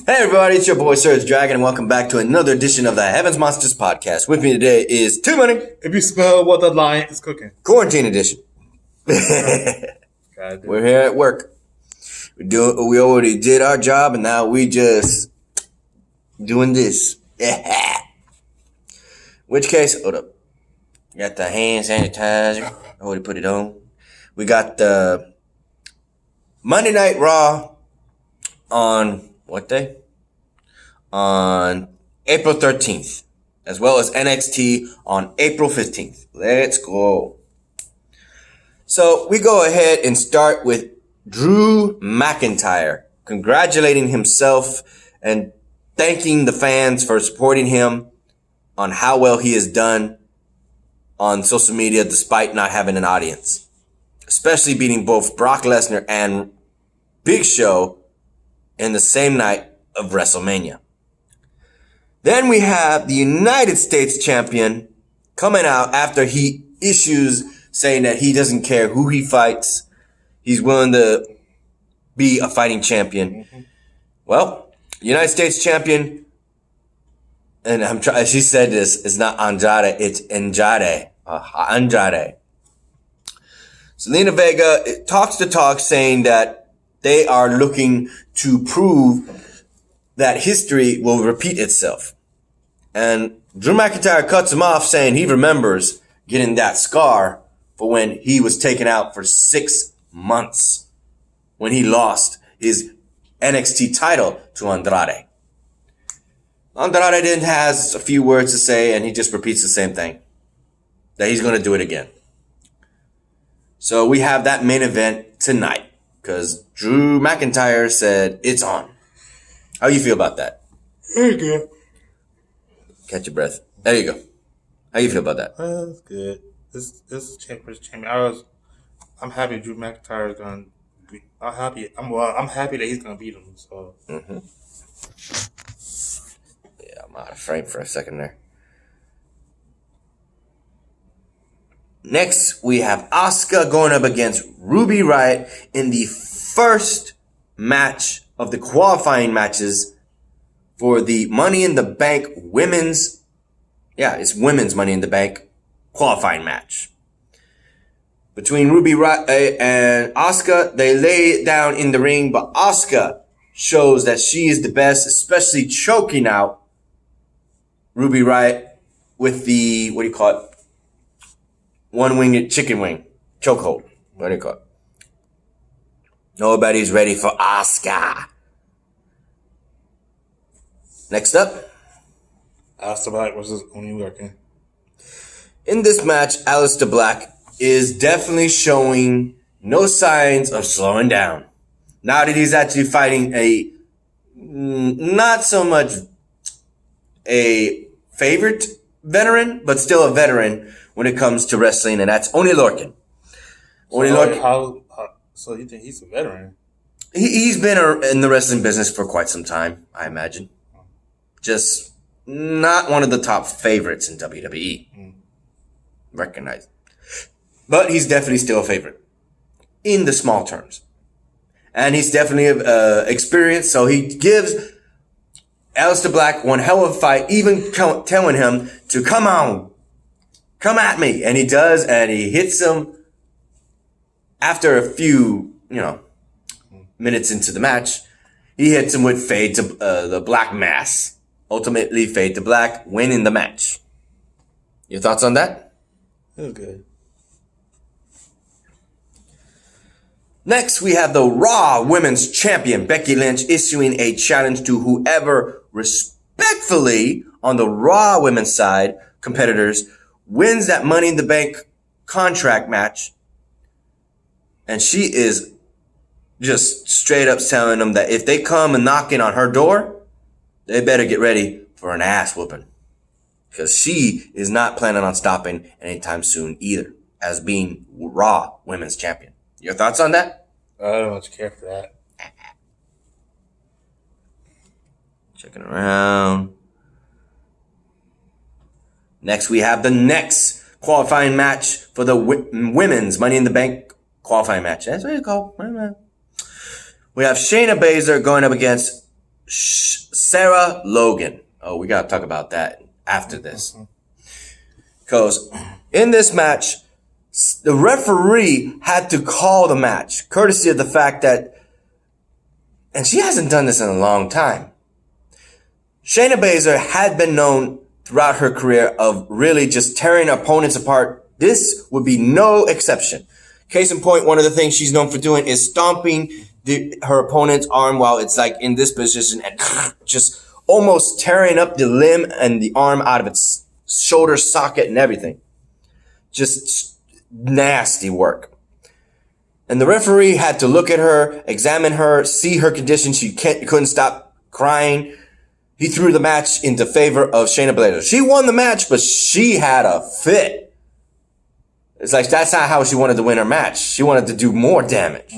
Hey everybody, it's your boy SergDragon, and welcome back to another edition of the Heavens Monsters podcast. With me today is T-Money. If you smell what the lion is cooking. Quarantine edition. We're here at work. We already did our job, and now we just doing this. Which case, hold up. Got the hand sanitizer. I already put it on. We got the Monday Night Raw on what day? On April 13th, as well as NXT on April 15th. Let's go. So we go ahead and start with Drew McIntyre, congratulating himself and thanking the fans for supporting him on how well he has done on social media despite not having an audience, especially beating both Brock Lesnar and Big Show in the same night of WrestleMania. Then we have the United States champion coming out after he issues saying that he doesn't care who he fights. He's willing to be a fighting champion. Mm-hmm. Well, United States champion, and she said this, it's not Andrade, it's Andrade. Andrade. Selena Vega talks the talk saying that they are looking to prove that history will repeat itself. And Drew McIntyre cuts him off saying he remembers getting that scar for when he was taken out for 6 months when he lost his NXT title to Andrade. Andrade then has a few words to say and he just repeats the same thing, that he's going to do it again. So we have that main event tonight because Drew McIntyre said it's on. How you feel about that? Very good. Catch your breath. There you go. How you feel about that? That's good. This is champion. I'm happy Drew McIntyre is gonna be. I'm happy that he's gonna beat him. So. Mm-hmm. Yeah, I'm out of frame for a second there. Next, we have Asuka going up against Ruby Riott in the first match of the qualifying matches for the Money in the Bank women's Money in the Bank qualifying match. Between Ruby Riott and Asuka, they lay it down in the ring, but Asuka shows that she is the best, especially choking out Ruby Riott with the, what do you call it? One-winged chicken wing. Chokehold. What do you call it? Nobody's ready for Asuka. Next up, Aleister Black versus Oney Lorcan. In this match, Aleister Black is definitely showing no signs of slowing down. Now that he's actually fighting a not so much a favorite veteran, but still a veteran when it comes to wrestling, and that's Oney Lorcan. So you think he's a veteran? He's been in the wrestling business for quite some time, I imagine. Just not one of the top favorites in WWE. Recognized. But he's definitely still a favorite in the small terms. And he's definitely experienced, so he gives Aleister Black one hell of a fight, even telling him to come on, come at me. And he does, and he hits him. After a few, minutes into the match, he hits him with Fade to the Black Mass. Ultimately, Fade to Black, winning the match. Your thoughts on that? That was good. Next, we have the Raw Women's Champion, Becky Lynch, issuing a challenge to whoever respectfully on the Raw Women's side, competitors, wins that Money in the Bank contract match. And she is just straight up telling them that if they come and knocking on her door, they better get ready for an ass whooping. Because she is not planning on stopping anytime soon either, as being Raw Women's Champion. Your thoughts on that? I don't much care for that. Checking around. Next, we have the next qualifying match for the women's Money in the Bank qualifying match. That's what it's called. We have Shayna Baszler going up against Sarah Logan. Oh, we got to talk about that after this. Because in this match, the referee had to call the match, courtesy of the fact that, and she hasn't done this in a long time, Shayna Baszler had been known throughout her career of really just tearing opponents apart. This would be no exception. Case in point, one of the things she's known for doing is stomping her opponent's arm while it's like in this position and just almost tearing up the limb and the arm out of its shoulder socket and everything. Just nasty work. And the referee had to look at her, examine her, see her condition. She couldn't stop crying. He threw the match into favor of Shayna Baszler. She won the match, but she had a fit. It's like, that's not how she wanted to win her match. She wanted to do more damage.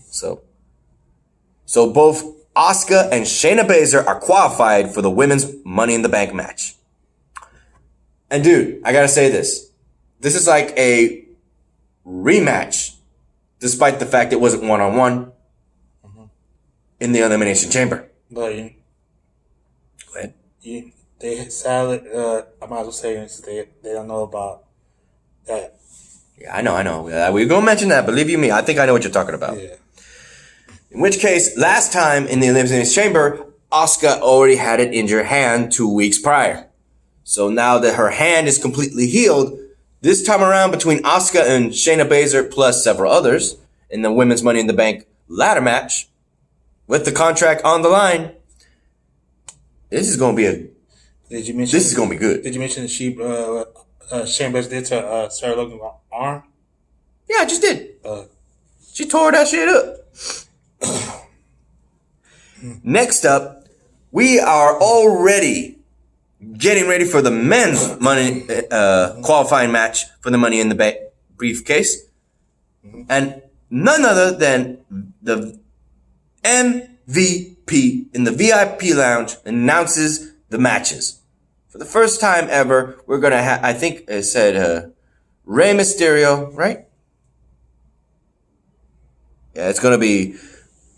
So both Asuka and Shayna Baszler are qualified for the women's Money in the Bank match. And dude, I gotta say this. This is like a rematch, despite the fact it wasn't one-on-one in the Elimination Chamber. But Go ahead. they sadly, I might as well say this, they don't know about that. Yeah, I know. We're gonna mention that, believe you me, I think I know what you're talking about. Yeah. In which case, last time in the Elimination Chamber, Asuka already had an injured hand 2 weeks prior. So now that her hand is completely healed, this time around between Asuka and Shayna Baszler plus several others in the Women's Money in the Bank ladder match, with the contract on the line, this is gonna be This is gonna be good. Did you mention that Shayna Baszler did to Sarah Logan's arm? Yeah, I just did. She tore that shit up. Next up, we are already getting ready for the men's money qualifying match for the Money in the Bank briefcase, and none other than the MVP in the VIP lounge announces the matches. For the first time ever, we're gonna have, I think it said Rey Mysterio, right? Yeah, it's gonna be.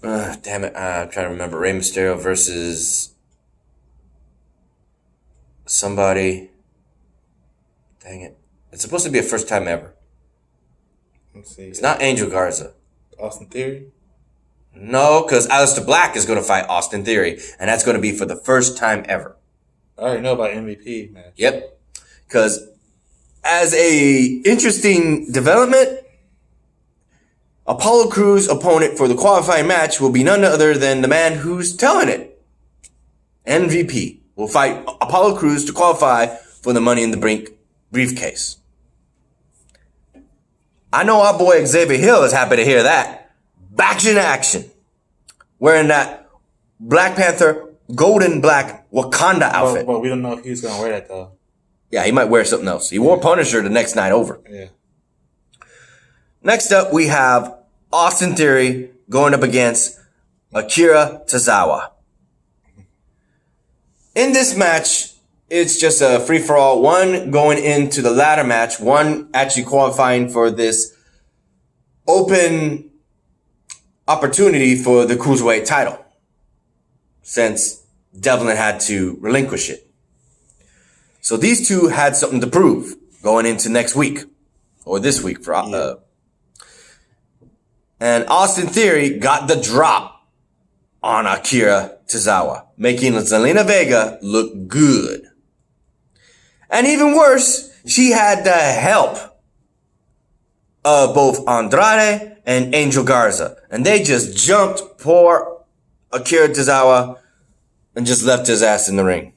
Damn it! I'm trying to remember. Rey Mysterio versus somebody. Dang it! It's supposed to be a first time ever. Let's see. It's not Angel Garza. Austin Theory? No, because Aleister Black is going to fight Austin Theory, and that's going to be for the first time ever. I already know about MVP match. Yep. Because as a interesting development, Apollo Crews' opponent for the qualifying match will be none other than the man who's telling it. MVP will fight Apollo Crews to qualify for the Money in the Bank briefcase. I know our boy Xavier Hill is happy to hear that. Back in action. Wearing that Black Panther golden black Wakanda outfit. But we don't know if he's going to wear that, though. Yeah, he might wear something else. He wore Punisher the next night over. Yeah. Next up, we have Austin Theory going up against Akira Tozawa. In this match, it's just a free-for-all. One going into the ladder match, one actually qualifying for this open opportunity for the Cruiserweight title, since Devlin had to relinquish it. So these two had something to prove going into next week, or this week for and Austin Theory got the drop on Akira Tozawa, making Zelina Vega look good. And even worse, she had the help of both Andrade and Angel Garza. And they just jumped poor Akira Tozawa and just left his ass in the ring,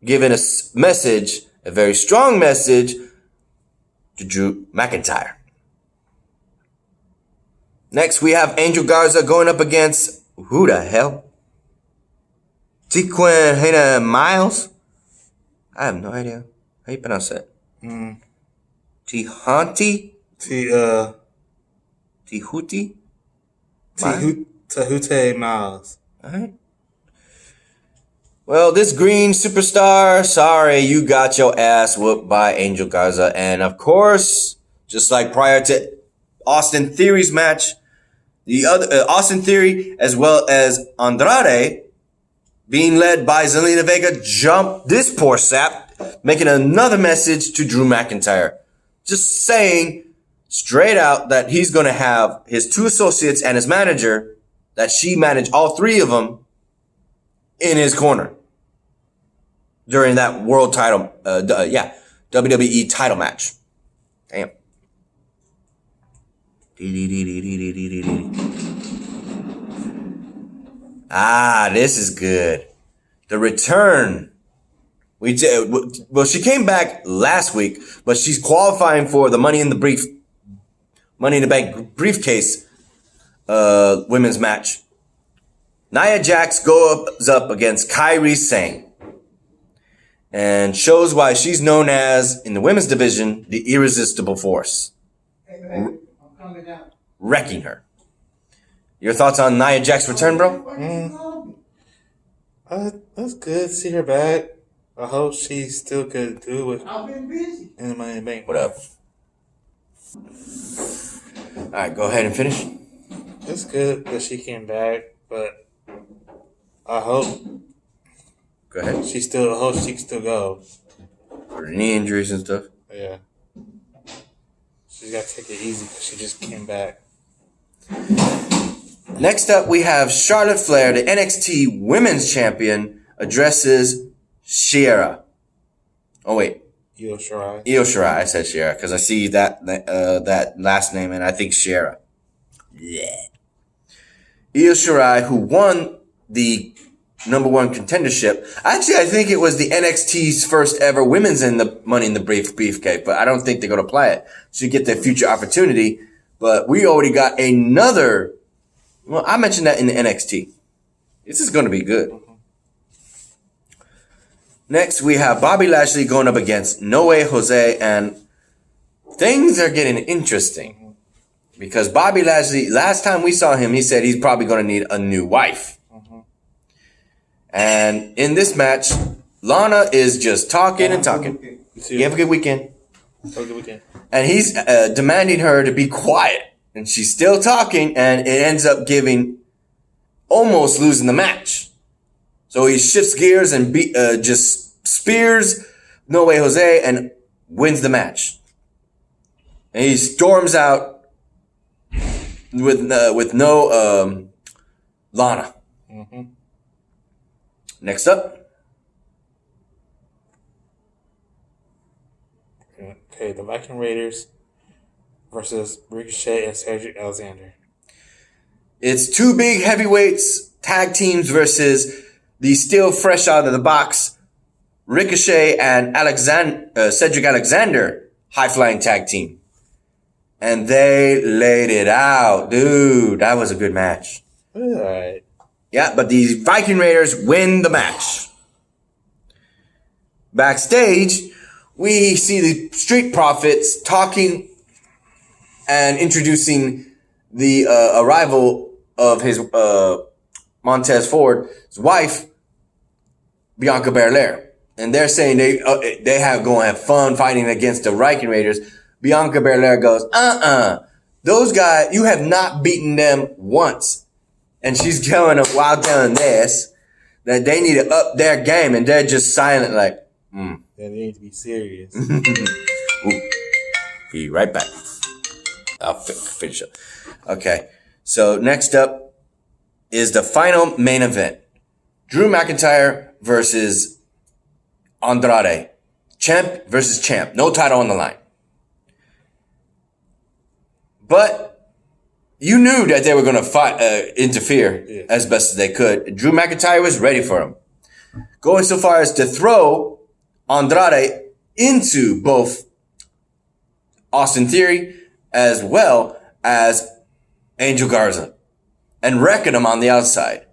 giving a message, a very strong message, to Drew McIntyre. Next, we have Angel Garza going up against, who the hell? Tiquan Miles? I have no idea. How you pronounce that? Tihuti? Tihuti? Tahute Miles. Alright. Well, this green superstar, sorry, you got your ass whooped by Angel Garza. And of course, just like prior to Austin Theory's match, the other Austin Theory as well as Andrade being led by Zelina Vega, jumped this poor sap, making another message to Drew McIntyre. Just saying straight out that he's going to have his 2 associates and his manager, that she managed all 3 of them, in his corner during that world title, WWE title match. Damn. This is good. The return. She came back last week, but she's qualifying for the Money in the Bank briefcase women's match. Nia Jax goes up against Kairi Sane and shows why she's known as, in the women's division, the irresistible force. Hey, I'm coming down. Wrecking her. Your thoughts on Nia Jax's return, bro? That's good. See her back. I hope she's still good to do with. I've been busy. In the Money in the Bank. What up? All right, go ahead and finish. It's good that she came back, but I hope. Go ahead. I hope she can still go. For knee injuries and stuff. Yeah. She's got to take it easy because she just came back. Next up, we have Charlotte Flair, the NXT Women's Champion, addresses Shayna. Oh, wait. Io Shirai. Io Shirai. I said Shayna because I see that last name and I think Shayna. Yeah. Io Shirai, who won the #1 contendership. Actually, I think it was the NXT's first ever women's in the Money in the Briefcase, but I don't think they're going to apply it. She get their future opportunity, but we already got another. Well, I mentioned that in the NXT. This is going to be good. Next, we have Bobby Lashley going up against No Way Jose, and things are getting interesting because Bobby Lashley, last time we saw him, he said he's probably going to need a new wife. And in this match, Lana is just talking and talking. You have a good weekend. Have a good weekend. And he's demanding her to be quiet. And she's still talking, and it ends up almost losing the match. So he shifts gears and just spears No Way Jose and wins the match. And he storms out with no Lana. Mm-hmm. Next up. Okay, the Viking Raiders versus Ricochet and Cedric Alexander. It's 2 big heavyweights tag teams versus the still fresh out of the box Ricochet and Cedric Alexander high-flying tag team. And they laid it out. Dude, that was a good match. All right. Yeah, but these Viking Raiders win the match. Backstage, we see the Street Profits talking and introducing the arrival of his Montez Ford's wife, Bianca Belair. And they're saying they going to have fun fighting against the Viking Raiders. Bianca Belair goes, those guys, you have not beaten them once. And she's telling them while telling this that they need to up their game, and they're just silent like, Yeah, they need to be serious. Ooh. Be right back. I'll finish up. Okay, so next up is the final main event. Drew McIntyre versus Andrade. Champ versus champ. No title on the line. But you knew that they were going to interfere as best as they could. Drew McIntyre was ready for him. Going so far as to throw Andrade into both Austin Theory as well as Angel Garza and wrecking him on the outside.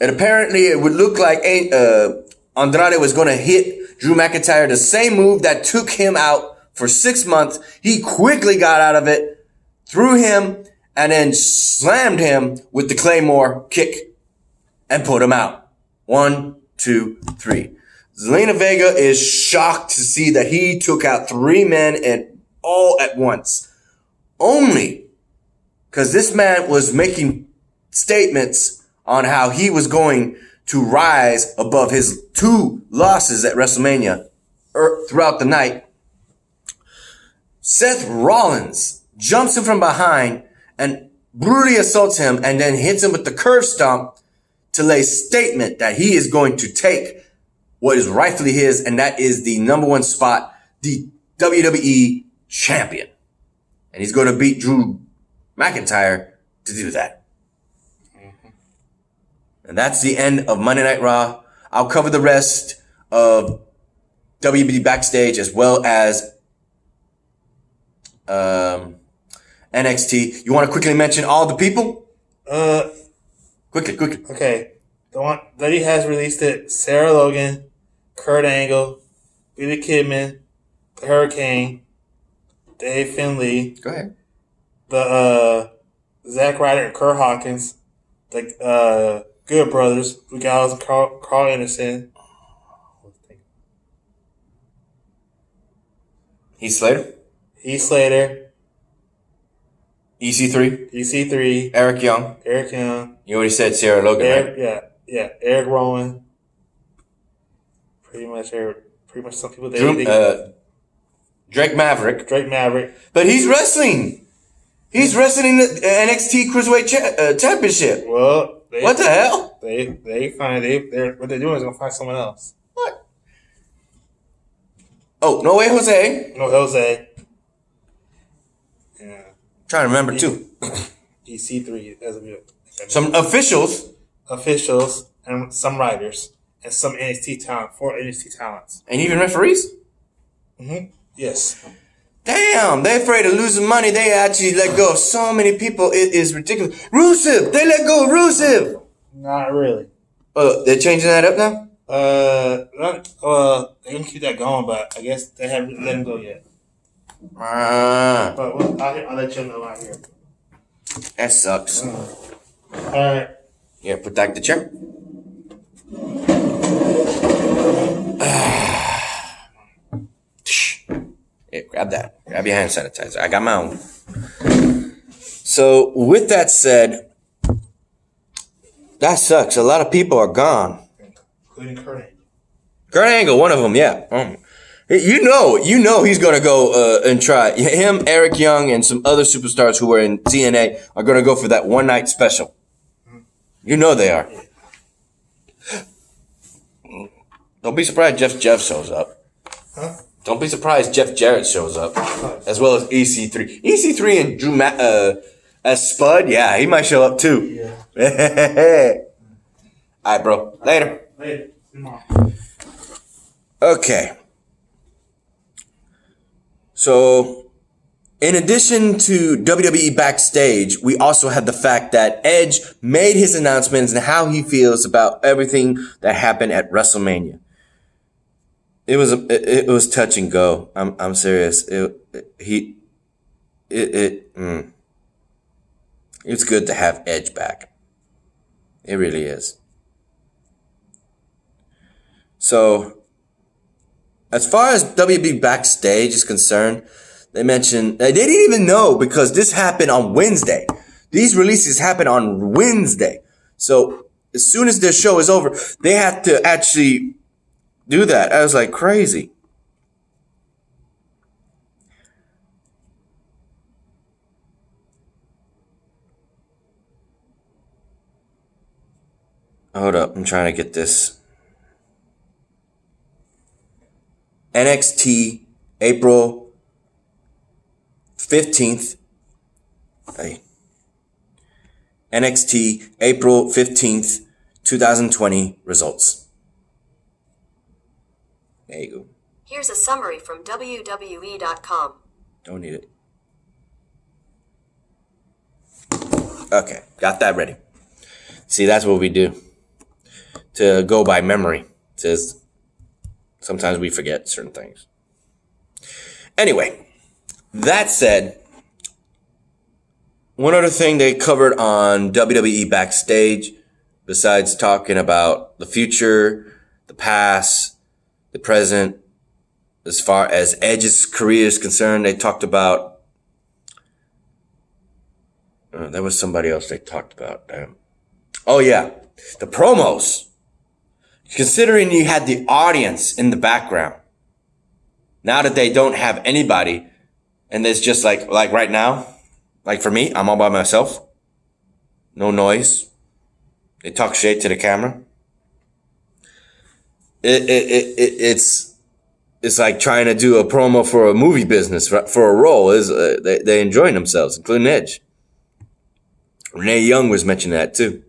And apparently it would look like Andrade was going to hit Drew McIntyre the same move that took him out for 6 months. He quickly got out of it, threw him, and then slammed him with the Claymore kick and put him out. 1, 2, 3. Zelina Vega is shocked to see that he took out 3 men and all at once. Only because this man was making statements on how he was going to rise above his 2 losses at WrestleMania throughout the night. Seth Rollins jumps him from behind and brutally assaults him and then hits him with the curve stomp to lay statement that he is going to take what is rightfully his, and that is the number 1 spot, the WWE champion. And he's going to beat Drew McIntyre to do that. And that's the end of Monday Night Raw. I'll cover the rest of WWE Backstage as well as NXT. You want to quickly mention all the people? Quickly. Okay. The one that he has released it: Sarah Logan, Kurt Angle, Billy Kidman, the Hurricane, Dave Finlay. Go ahead. The Zack Ryder and Kurt Hawkins, the Good Brothers, Regals and Carl Anderson. Heath Slater. EC3. Eric Young. You already said Sarah Logan, right? Yeah. Eric Rowan. Pretty much some people Drake Maverick. But he's wrestling. He's wrestling in the NXT Cruiserweight Championship. Well, what the hell? What they're doing is gonna find someone else. What? Oh, No Way Jose. Yeah. Trying to remember too. EC3 as a Some officials, and some writers, and some NXT talent, 4 NXT talents, and even referees. Yes. Damn, they're afraid of losing money. They actually let go of so many people. It is ridiculous. Rusev, they let go of Rusev. Not really. They're changing that up now? They're gonna keep that going, but I guess they haven't let him go yet. But I'll let you know out here. That sucks. Alright. Yeah, put back the chair. Yeah, grab that. Grab your hand sanitizer. I got my own. So, with that said, that sucks. A lot of people are gone. Including Kurt Angle. Kurt Angle, one of them, yeah. You know he's going to go and try. Him, Eric Young, and some other superstars who were in TNA are going to go for that one-night special. You know they are. Don't be surprised Jeff shows up. Huh? Don't be surprised Jeff Jarrett shows up. As well as EC3. EC3 and Drew as Spud, yeah, he might show up too. Yeah. Alright, bro. Later. Tomorrow. Okay. So, in addition to WWE Backstage, we also had the fact that Edge made his announcements and how he feels about everything that happened at WrestleMania. It was touch and go. I'm serious. It's good to have Edge back. It really is. So, as far as WWE Backstage is concerned, they mentioned they didn't even know because this happened on Wednesday. These releases happen on Wednesday. So, as soon as their show is over, they have to actually do that. I was like, crazy. Hold up, I'm trying to get this. NXT, April 15th. Hey. NXT, April 15th, 2020 results. There you go. Here's a summary from WWE.com. Don't need it. Okay, got that ready. See, that's what we do. To go by memory. Says sometimes we forget certain things. Anyway, that said, one other thing they covered on WWE Backstage, besides talking about the future, the past, the present, as far as Edge's career is concerned, they talked about. There was somebody else they talked about. Oh yeah, the promos. Considering you had the audience in the background, now that they don't have anybody, and it's just like right now, like for me, I'm all by myself, no noise. They talk shit to the camera. It's like trying to do a promo for a movie business for a role. They enjoying themselves, including Edge. Renee Young was mentioning that too.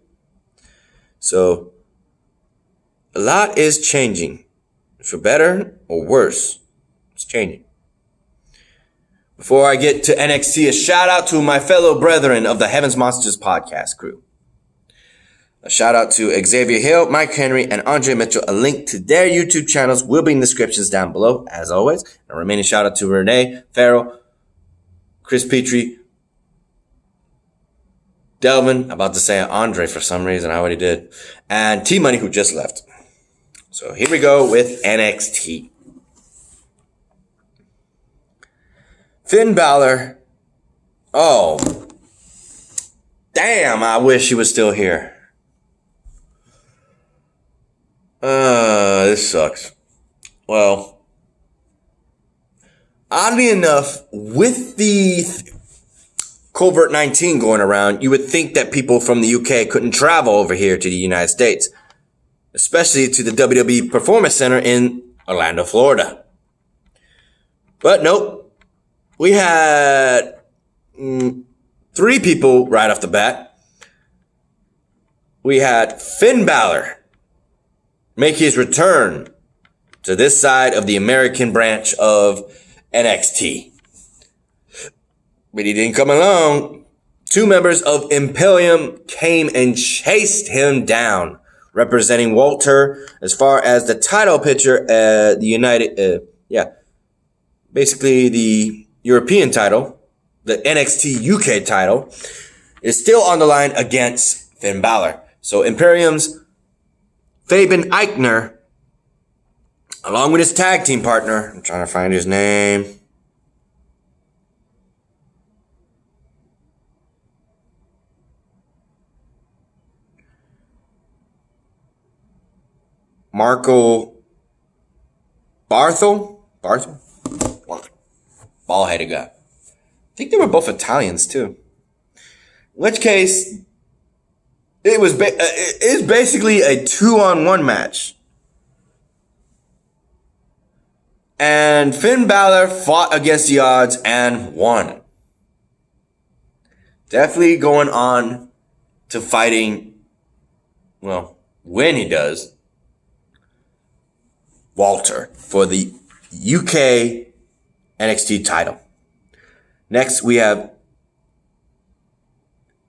So a lot is changing, for better or worse. It's changing. Before I get to NXT, a shout out to my fellow brethren of the Heavens Monsters podcast crew. A shout out to Xavier Hill, Mike Henry, and Andre Mitchell. A link to their YouTube channels will be in the descriptions down below, as always. A remaining shout out to Renee, Farrell, Chris Petrie, Delvin, about to say Andre for some reason, I already did, and T-Money, who just left. So here we go with NXT. Finn Balor. Oh, damn, I wish he was still here. This sucks. Well, oddly enough, with the COVID-19 going around, you would think that people from the UK couldn't travel over here to the United States, especially to the WWE Performance Center in Orlando, Florida. But nope, we had 3 people right off the bat. We had Finn Balor make his return to this side of the American branch of NXT. But he didn't come alone. 2 members of Imperium came and chased him down, representing Walter as far as the title picture, basically the European title, the NXT UK title, is still on the line against Finn Balor. So Imperium's Fabian Eichner, along with his tag team partner, I'm trying to find his name, Marco Barthel? Ball-headed guy. I think they were both Italians too. In which case, it was basically a 2-on-1 match. And Finn Balor fought against the odds and won. Definitely going on to fighting, well, when he does, Walter for the UK NXT title. Next, we have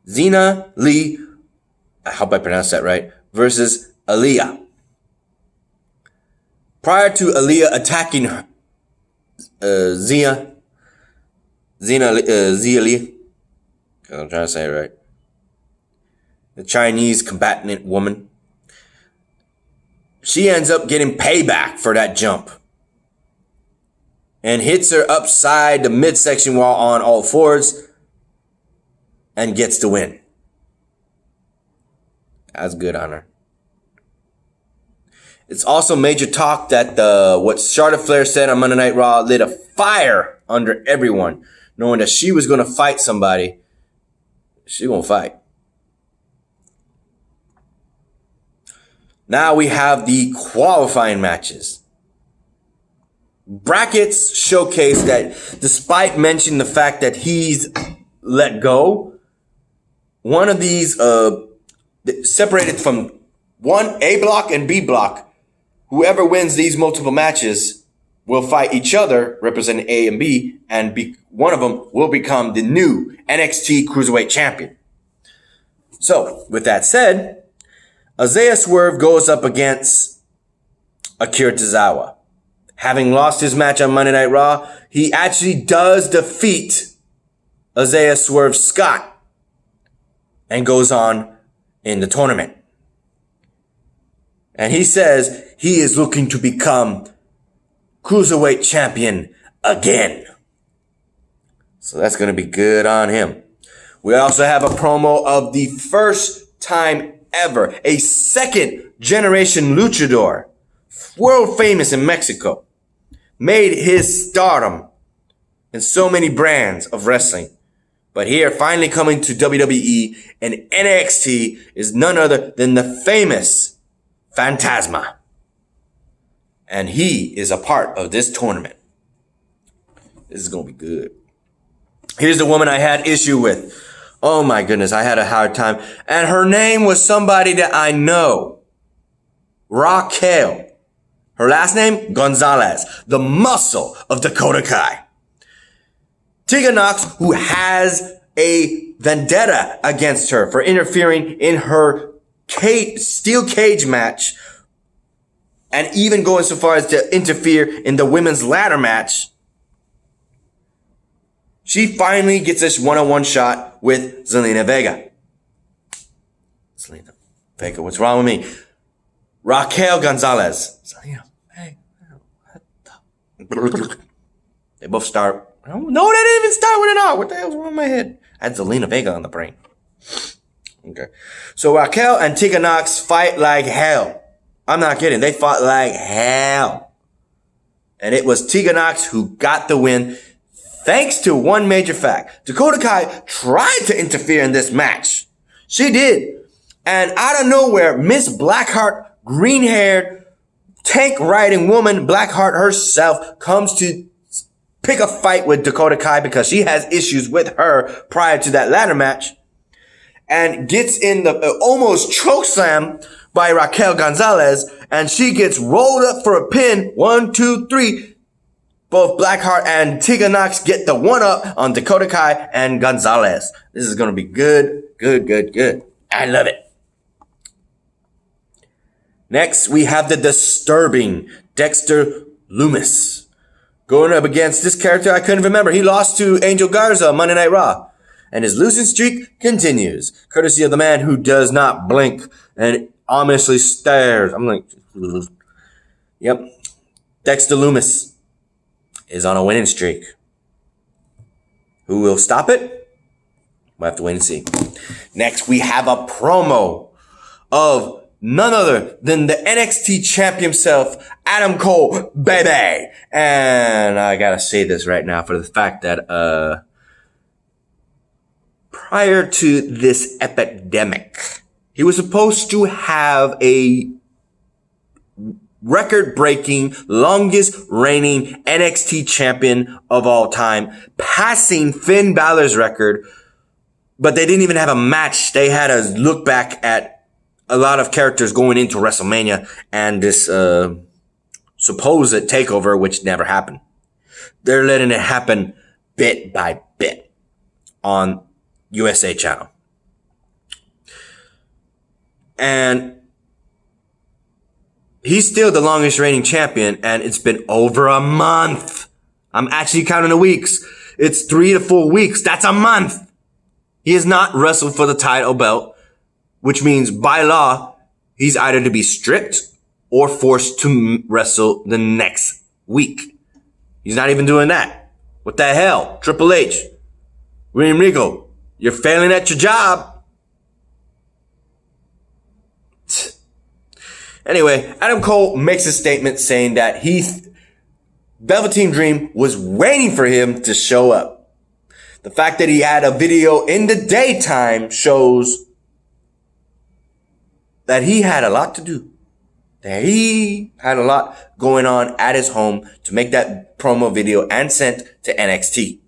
Xena Lee, I hope I pronounced that right, versus Aaliyah. Prior to Aaliyah attacking Xena Lee, I'm trying to say it right, the Chinese combatant woman, she ends up getting payback for that jump and hits her upside the midsection wall on all fours and gets the win. That's good on her. It's also major talk that what Charlotte Flair said on Monday Night Raw lit a fire under everyone, knowing that she was going to fight somebody. She won't fight. Now we have the qualifying matches. Brackets showcase that despite mentioning the fact that he's let go, one of these separated from A block and B block. Whoever wins these multiple matches will fight each other, representing A and B, and one of them will become the new NXT Cruiserweight Champion. So, with that said, Isaiah Swerve goes up against Akira Tozawa. Having lost his match on Monday Night Raw, he actually does defeat Isaiah Swerve Scott and goes on in the tournament. And he says he is looking to become Cruiserweight Champion again. So that's going to be good on him. We also have a promo of the first time ever. A second generation luchador, world famous in Mexico, made his stardom in so many brands of wrestling. But here, finally coming to WWE and NXT is none other than the famous Phantasma. And he is a part of this tournament. This is going to be good. Here's the woman I had issue with. Oh my goodness, I had a hard time. And her name was somebody that I know. Raquel. Her last name, Gonzales. The muscle of Dakota Kai. Tegan Nox, who has a vendetta against her for interfering in her steel cage match and even going so far as to interfere in the women's ladder match. She finally gets this one-on-one shot with Zelina Vega. Zelina Vega, what's wrong with me? Raquel Gonzales. Zelina Vega. They both start. No, they didn't even start with an R. What the hell's wrong with my head? I had Zelina Vega on the brain. Okay. So Raquel and Tegan Nox fight like hell. I'm not kidding. They fought like hell. And it was Tegan Nox who got the win. Thanks to one major fact. Dakota Kai tried to interfere in this match. She did. And out of nowhere, Miss Blackheart, green-haired, tank-riding woman, Blackheart herself, comes to pick a fight with Dakota Kai because she has issues with her prior to that ladder match. And gets in the almost chokeslam by Raquel Gonzales. And she gets rolled up for a pin. 1, 2, 3. Both Blackheart and Tegan Nox get the one-up on Dakota Kai and Gonzales. This is going to be good, good, good, good. I love it. Next, we have the disturbing Dexter Loomis. Going up against this character I couldn't remember. He lost to Angel Garza on Monday Night Raw. And his losing streak continues. Courtesy of the man who does not blink and ominously stares. I'm like, yep. Dexter Loomis is on a winning streak. Who will stop it? We'll have to wait and see. Next, we have a promo of none other than the NXT champion himself, Adam Cole, baby. And I gotta say this right now for the fact that, prior to this epidemic, he was supposed to have a record-breaking, longest reigning NXT champion of all time, passing Finn Balor's record, but they didn't even have a match. They had a look back at a lot of characters going into WrestleMania and this supposed takeover, which never happened. They're letting it happen bit by bit on USA channel. And he's still the longest reigning champion, and it's been over a month. I'm actually counting the weeks. It's 3 to 4 weeks. That's a month. He has not wrestled for the title belt, which means by law, he's either to be stripped or forced to wrestle the next week. He's not even doing that. What the hell? Triple H, William Regal, you're failing at your job. Anyway, Adam Cole makes a statement saying that Velveteen Dream was waiting for him to show up. The fact that he had a video in the daytime shows that he had a lot to do. That he had a lot going on at his home to make that promo video and sent to NXT.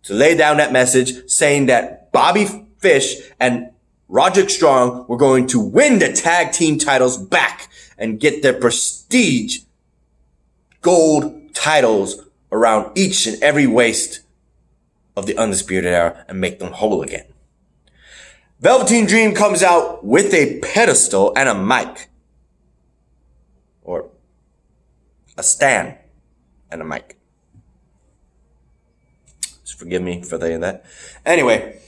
To lay down that message saying that Bobby Fish and Roderick Strong were going to win the tag team titles back and get their prestige gold titles around each and every waist of the Undisputed Era and make them whole again. Velveteen Dream comes out with a pedestal and a mic. Or a stand and a mic. Just forgive me for saying that. Anyway,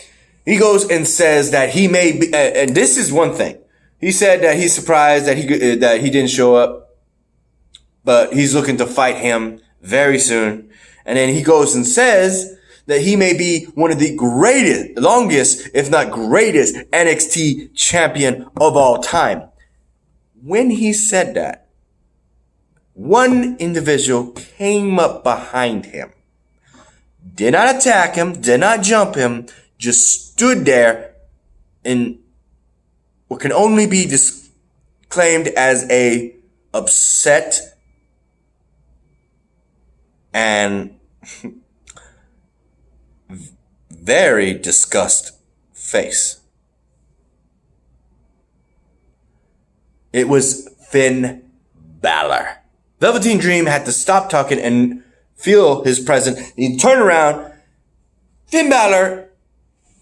he goes and says that he may be, and this is one thing. He said that he's surprised that he didn't show up, but he's looking to fight him very soon. And then he goes and says that he may be one of the greatest, longest, if not greatest NXT champion of all time. When he said that, one individual came up behind him, did not attack him, did not jump him, just stood there in what can only be claimed as a upset and very disgusted face. It was Finn Balor. Velveteen Dream had to stop talking and feel his presence. He turned around. Finn Balor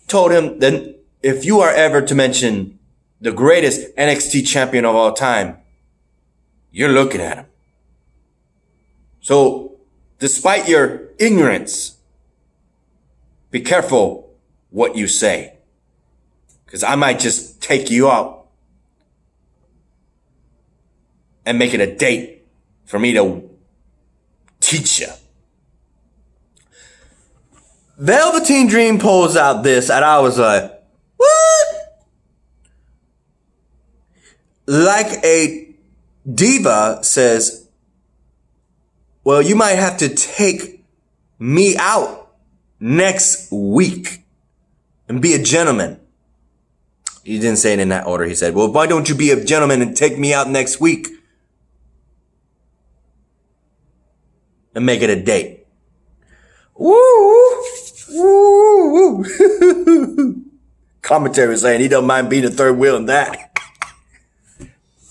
told him that if you are ever to mention the greatest NXT champion of all time, you're looking at him. So, despite your ignorance, be careful what you say, because I might just take you out and make it a date for me to teach you. Velveteen Dream pulls out this, and I was like, what? Like a diva says, well, you might have to take me out next week and be a gentleman. He didn't say it in that order. He said, well, why don't you be a gentleman and take me out next week and make it a date? Woo! Woo! Woo! Commentary saying he don't mind being the third wheel in that.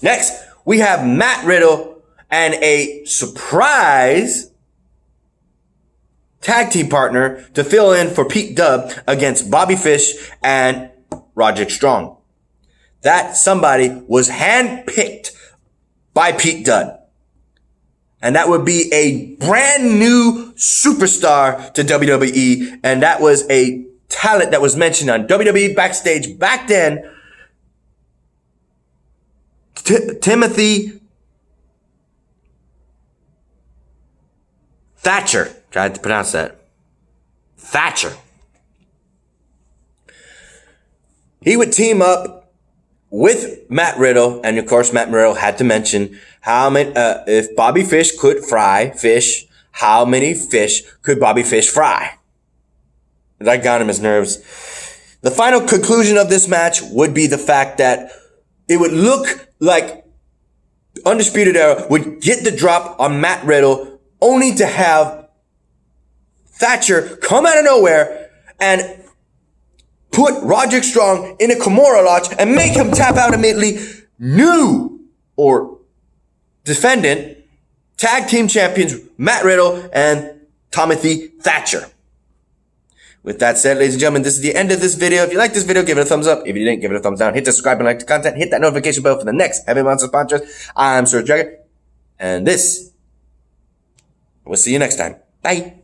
Next, we have Matt Riddle and a surprise tag team partner to fill in for Pete Dunne against Bobby Fish and Roderick Strong. That somebody was handpicked by Pete Dunne. And that would be a brand new superstar to WWE. And that was a talent that was mentioned on WWE Backstage back then. Timothy Thatcher. Tried to pronounce that. Thatcher. He would team up with Matt Riddle, and of course Matt Riddle had to mention how many, if Bobby Fish could fry fish, how many fish could Bobby Fish fry? That got him his nerves. The final conclusion of this match would be the fact that it would look like Undisputed Era would get the drop on Matt Riddle, only to have Thatcher come out of nowhere and put Roderick Strong in a Kimura launch and make him tap out immediately. New or defendant tag team champions Matt Riddle and Timothy Thatcher. With that said, ladies and gentlemen, this is the end of this video. If you like this video, give it a thumbs up. If you didn't, give it a thumbs down. Hit the subscribe and like the content. Hit that notification bell for the next Heavy Monster sponsors. I'm SergDragon, and we'll see you next time. Bye.